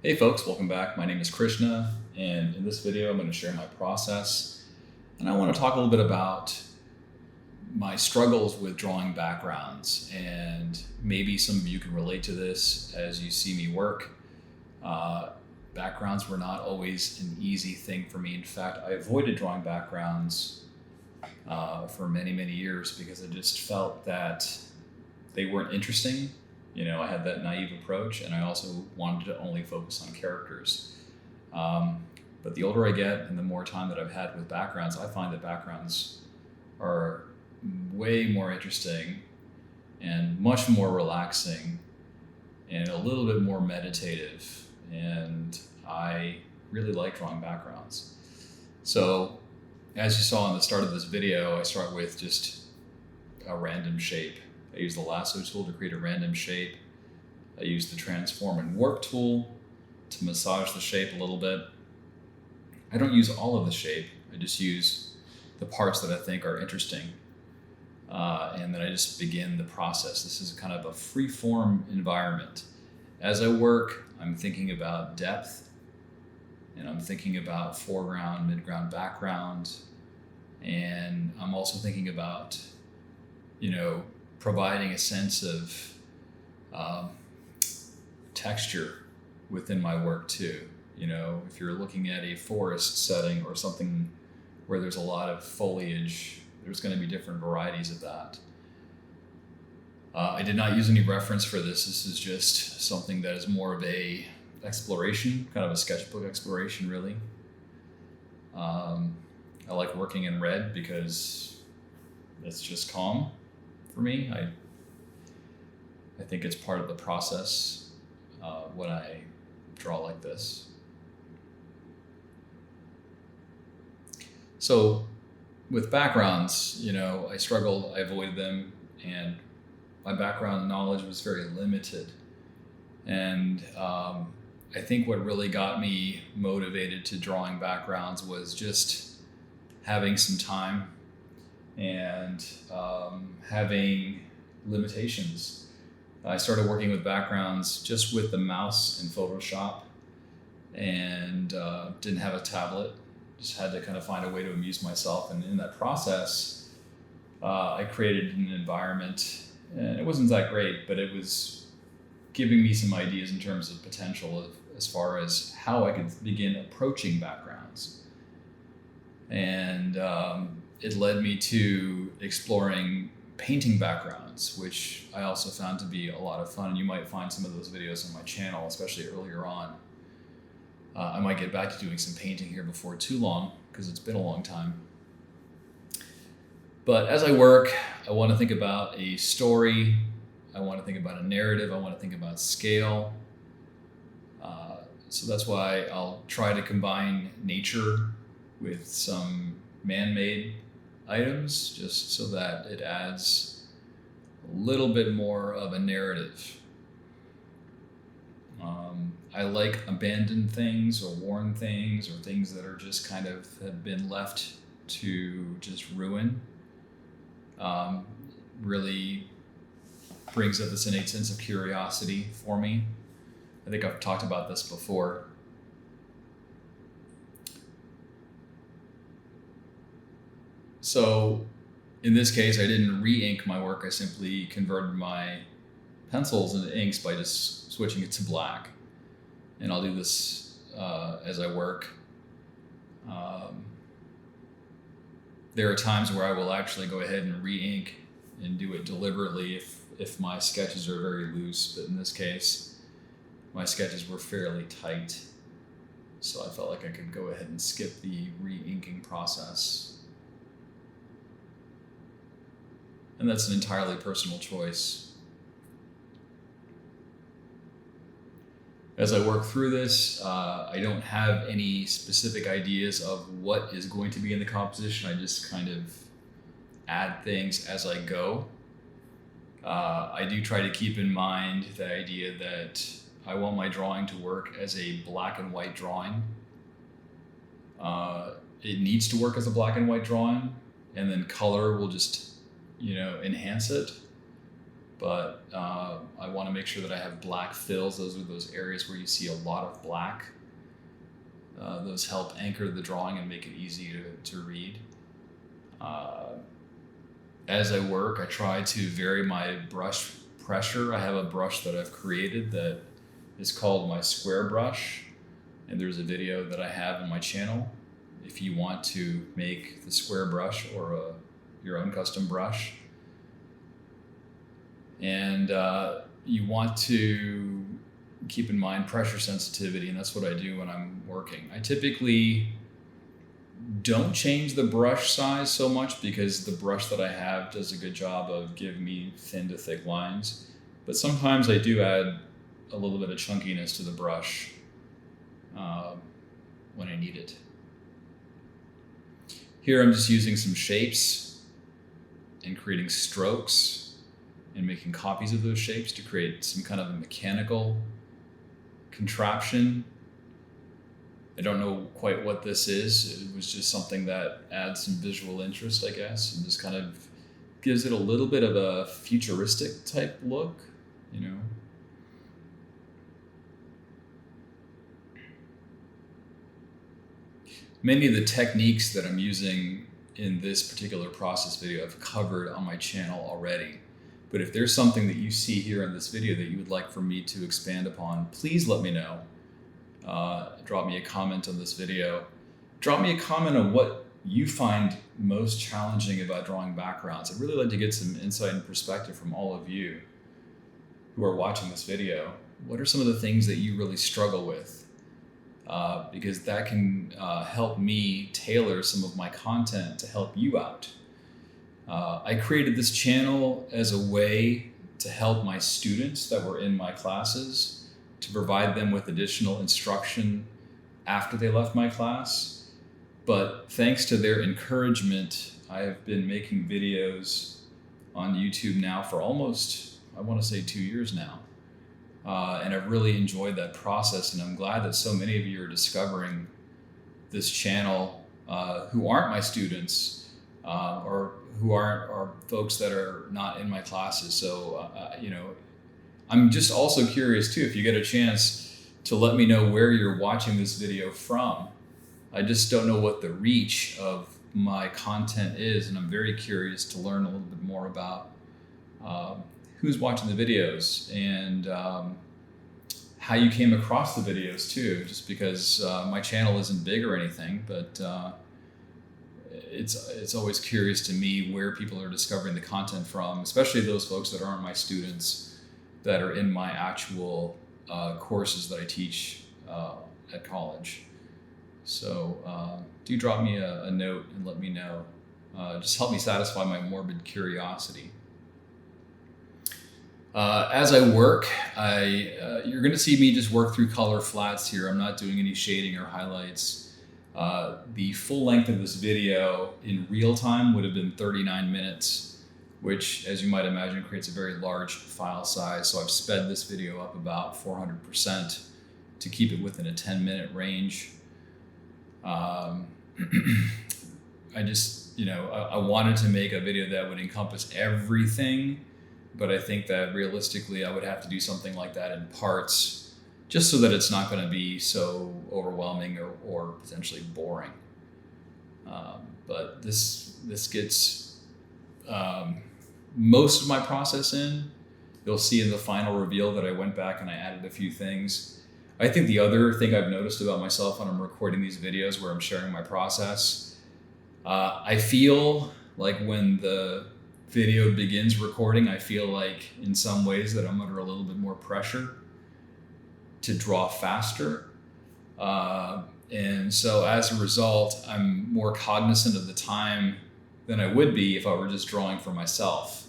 Hey folks, welcome back. My name is Krishna, and in this video I'm going to share my process. And I want to talk a little bit about my struggles with drawing backgrounds, and maybe some of you can relate to this as you see me work. Backgrounds were not always an easy thing for me. In fact, I avoided drawing backgrounds for many, many years because I just felt that they weren't interesting. I had that naive approach, and I also wanted to only focus on characters. But the older I get and the more time that I've had with backgrounds, I find that backgrounds are way more interesting and much more relaxing and a little bit more meditative. And I really like drawing backgrounds. So as you saw in the start of this video, I start with just a random shape. I use the lasso tool to create a random shape. I use the transform and warp tool to massage the shape a little bit. I don't use all of the shape. I just use the parts that I think are interesting. And then I just begin the process. This is kind of a free-form environment. As I work, I'm thinking about depth, and I'm thinking about foreground, midground, background, and I'm also thinking about, providing a sense of texture within my work too. If you're looking at a forest setting or something where there's a lot of foliage, there's going to be different varieties of that. I did not use any reference for this. This is just something that is more of a exploration, kind of a sketchbook exploration, really. I like working in red because it's just calm for me. I think it's part of the process when I draw like this. So with backgrounds, I struggled, I avoided them, and my background knowledge was very limited. And I think what really got me motivated to drawing backgrounds was just having some time and having limitations. I started working with backgrounds just with the mouse in Photoshop, and didn't have a tablet. Just had to kind of find a way to amuse myself. And in that process, I created an environment, and it wasn't that great, but it was giving me some ideas in terms of potential as far as how I could begin approaching backgrounds. And it led me to exploring painting backgrounds, which I also found to be a lot of fun. And you might find some of those videos on my channel, especially earlier on. I might get back to doing some painting here before too long, because it's been a long time. But as I work, I want to think about a story. I want to think about a narrative. I want to think about scale. So that's why I'll try to combine nature with some man-made items, just so that it adds a little bit more of a narrative. I like abandoned things or worn things or things that are just kind of have been left to just ruin. Really brings up this innate sense of curiosity for me. I think I've talked about this before. So in this case, I didn't re-ink my work. I simply converted my pencils into inks by just switching it to black. And I'll do this as I work. There are times where I will actually go ahead and re-ink and do it deliberately if my sketches are very loose. But in this case, my sketches were fairly tight. So I felt like I could go ahead and skip the re-inking process. And that's an entirely personal choice. As I work through this, I don't have any specific ideas of what is going to be in the composition. I just kind of add things as I go. I do try to keep in mind the idea that I want my drawing to work as a black and white drawing. It needs to work as a black and white drawing, and then color will just enhance it. but I want to make sure that I have black fills. Those are those areas where you see a lot of black. Those help anchor the drawing and make it easy to read. As I work, I try to vary my brush pressure. I have a brush that I've created that is called my square brush, and there's a video that I have on my channel if you want to make the square brush or your own custom brush. And you want to keep in mind pressure sensitivity, and that's what I do when I'm working. I typically don't change the brush size so much because the brush that I have does a good job of giving me thin to thick lines, but sometimes I do add a little bit of chunkiness to the brush when I need it. Here I'm just using some shapes and creating strokes and making copies of those shapes to create some kind of a mechanical contraption. I don't know quite what this is. It was just something that adds some visual interest, I guess, and just kind of gives it a little bit of a futuristic type look, you know. Many of the techniques that I'm using in this particular process video I've covered on my channel already. But if there's something that you see here in this video that you would like for me to expand upon, please let me know. Drop me a comment on this video. Drop me a comment on what you find most challenging about drawing backgrounds. I'd really like to get some insight and perspective from all of you who are watching this video. What are some of the things that you really struggle with? Because that can help me tailor some of my content to help you out. I created this channel as a way to help my students that were in my classes, to provide them with additional instruction after they left my class. But thanks to their encouragement, I have been making videos on YouTube now for almost, I want to say 2 years now. And I've really enjoyed that process, and I'm glad that so many of you are discovering this channel who aren't my students or who are folks that are not in my classes. So, you know, I'm just also curious too, if you get a chance to let me know where you're watching this video from. I just don't know what the reach of my content is, and I'm very curious to learn a little bit more about who's watching the videos and how you came across the videos too, just because my channel isn't big or anything, but it's always curious to me where people are discovering the content from, especially those folks that aren't my students, that are in my actual courses that I teach at college. So do drop me a note and let me know. Just help me satisfy my morbid curiosity. As I work, you're going to see me just work through color flats here. I'm not doing any shading or highlights. The full length of this video in real time would have been 39 minutes, which, as you might imagine, creates a very large file size. So I've sped this video up about 400% to keep it within a 10-minute range. I just, I wanted to make a video that would encompass everything, but I think that realistically I would have to do something like that in parts, just so that it's not going to be so overwhelming or potentially boring. But this gets most of my process in. You'll see in the final reveal that I went back and I added a few things. I think the other thing I've noticed about myself when I'm recording these videos where I'm sharing my process, I feel like when the video begins recording, I feel like in some ways that I'm under a little bit more pressure to draw faster. And so as a result, I'm more cognizant of the time than I would be if I were just drawing for myself.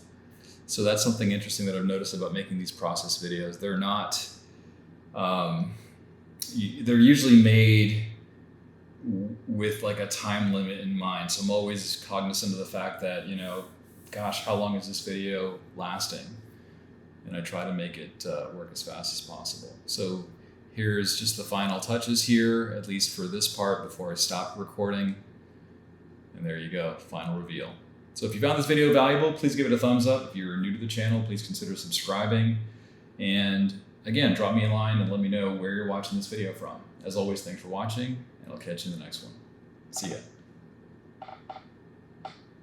So that's something interesting that I've noticed about making these process videos. They're not, they're usually made with like a time limit in mind. So I'm always cognizant of the fact that, gosh, how long is this video lasting? And I try to make it work as fast as possible. So here's just the final touches here, at least for this part, before I stop recording. And there you go, final reveal. So if you found this video valuable, please give it a thumbs up. If you're new to the channel, please consider subscribing. And again, drop me a line and let me know where you're watching this video from. As always, thanks for watching, and I'll catch you in the next one. See ya.